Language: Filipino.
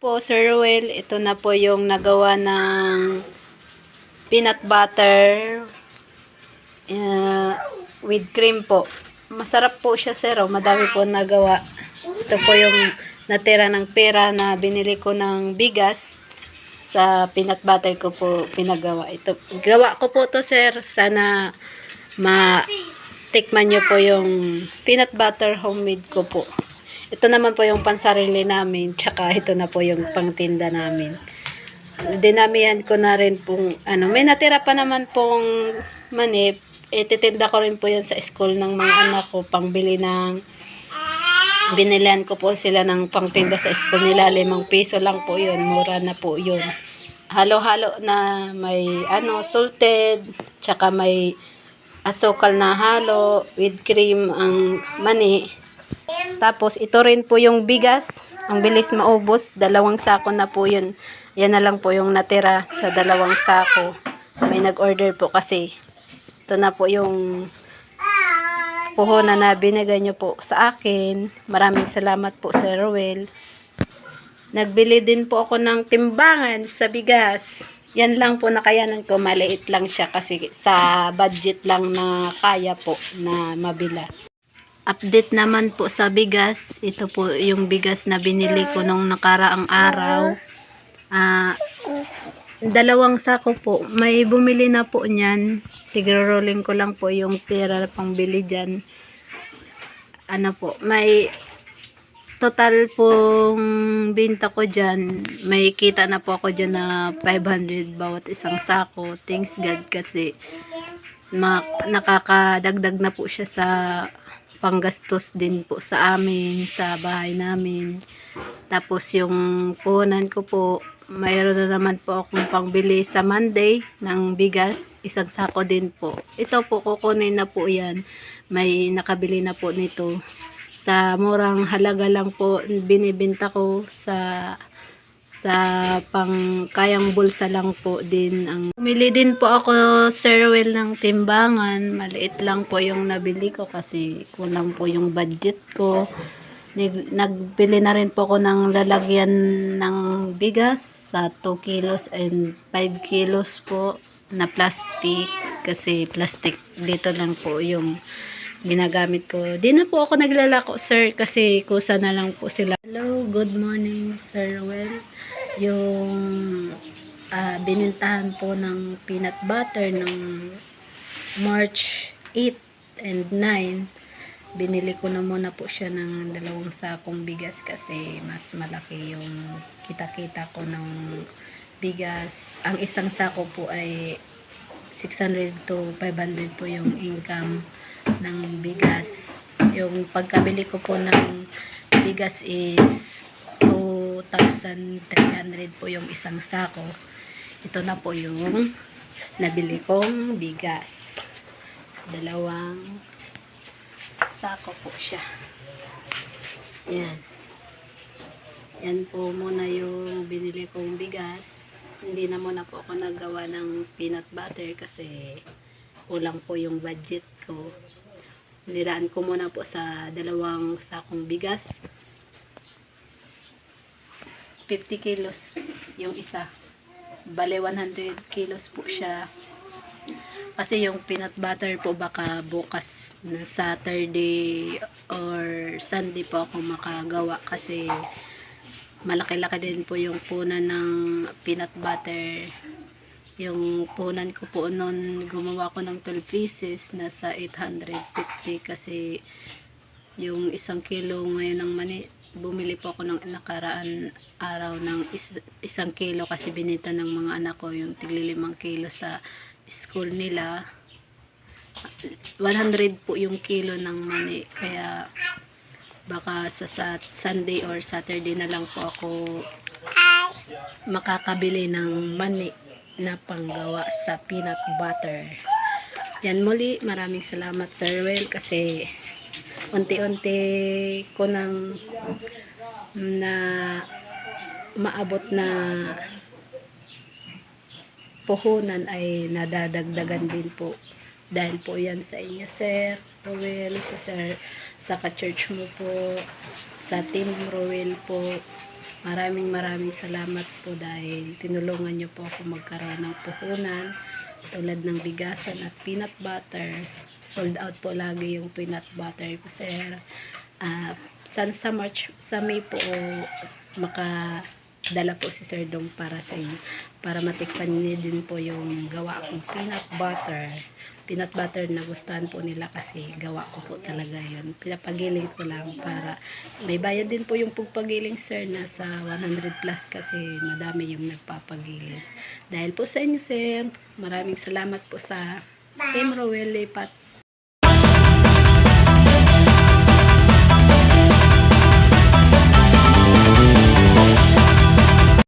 Po, Sir Ruel, ito na po yung nagawa ng peanut butter with cream po. Masarap po siya, sir. Oh. Madami po nagawa. Ito po yung natira ng pera na binili ko ng bigas sa peanut butter ko po pinagawa. Ito, gawa ko po to, sir. Sana tikman nyo po yung peanut butter homemade ko po. Ito naman po yung pansarili namin, tsaka ito na po yung pangtinda namin. Dinamihan ko na rin pong, may natira pa naman pong mani, ititinda ko rin po yan sa school ng mga anak ko, pangbili ng, binilihan ko po sila ng pangtinda sa school nila, 5 piso lang po yun, mura na po yun. Halo-halo na may, salted, tsaka may asukal na halo, with cream ang mani. Tapos, ito rin po yung bigas. Ang bilis maubos. 2 sako na po yun. Yan na lang po yung natira sa 2 sako. May nag-order po kasi. Ito na po yung puhunan na binigay nyo po sa akin. Maraming salamat po, Sir Ruel. Nagbili din po ako ng timbangan sa bigas. Yan lang po nakayanan ko. Maliit lang siya kasi sa budget lang na kaya po na mabila. Update naman po sa bigas. Ito po yung bigas na binili ko nung nakaraang araw. 2 sako po. May bumili na po niyan. Tigro-rolling ko lang po yung pera pang bili dyan. May total pong binta ko dyan. May kita na po ako dyan na 500 bawat isang sako. Thanks God kasi nakakadagdag na po siya sa panggastos din po sa amin, sa bahay namin. Tapos yung puhunan ko po, mayroon na naman po akong pangbili sa Monday ng bigas, 1 sako din po. Ito po, kukunin na po yan. May nakabili na po nito. Sa murang halaga lang po, binibenta ko sa kayang bulsa lang po din. Bumili din po ako, Sir Ruel, ng timbangan. Maliit lang po yung nabili ko kasi kulang po yung budget ko. Nagbili na rin po ako ng lalagyan ng bigas sa 2 kilos and 5 kilos po na plastic. Kasi plastic dito lang po yung ginagamit ko. Di na po ako naglalako, sir, kasi kusa na lang po sila. Hello, good morning, Sir Ruel. Yung binintahan po ng peanut butter ng March 8 and 9, binili ko na muna po siya ng 2 sakong bigas kasi mas malaki yung kita-kita ko ng bigas. Ang 1 sako po ay 600 to 500 po yung income ng bigas. Yung pagkabili ko po ng bigas is 2,300 po yung 1 sako. Ito na po yung nabili kong bigas. 2 sako po siya. Yan. Yan po muna yung binili kong bigas. Hindi na muna po ako nagawa ng peanut butter kasi kulang po yung budget ko. Nilaan ko muna po sa 2 sakong bigas. 50 kilos yung isa. Bale 100 kilos po siya. Kasi yung peanut butter po baka bukas na Saturday or Sunday po ako makagawa kasi malaki-laki din po yung punan ng peanut butter. Yung punan ko po noon, gumawa ko ng 12 pieces, nasa 850 kasi yung 1 kilo ngayon ng mani, bumili po ako ng nakaraan araw ng 1 kilo kasi binita ng mga anak ko yung tigli 5 kilo sa school nila. 100 po yung kilo ng mani, kaya baka sa Sunday or Saturday na lang po ako makakabili ng mani na panggawa sa peanut butter. Yan, muli maraming salamat, Sir Ruel, kasi unti-unti ko nang na maabot na puhunan ay nadadagdagan din po dahil po yan sa inyo, Sir Ruel, sa ka-church mo po, sa Team Ruel po. Maraming salamat po dahil tinulungan niyo po ako magkaroon ng puhunan tulad ng bigasan at peanut butter. Sold out po lagi yung peanut butter ko, sir. Sana sa May po makadala po si Sir Dong para sa inyo. Para matikpan niyo din po yung gawa kong peanut butter. Peanut butter na gustuhan po nila kasi gawa ko po talaga yun. Pinapagiling ko lang para may bayad din po yung pagpagiling, sir. Nasa 100 plus kasi madami yung nagpapagiling. Dahil po sa inyo, sir, maraming salamat po sa Team Rowell Lipat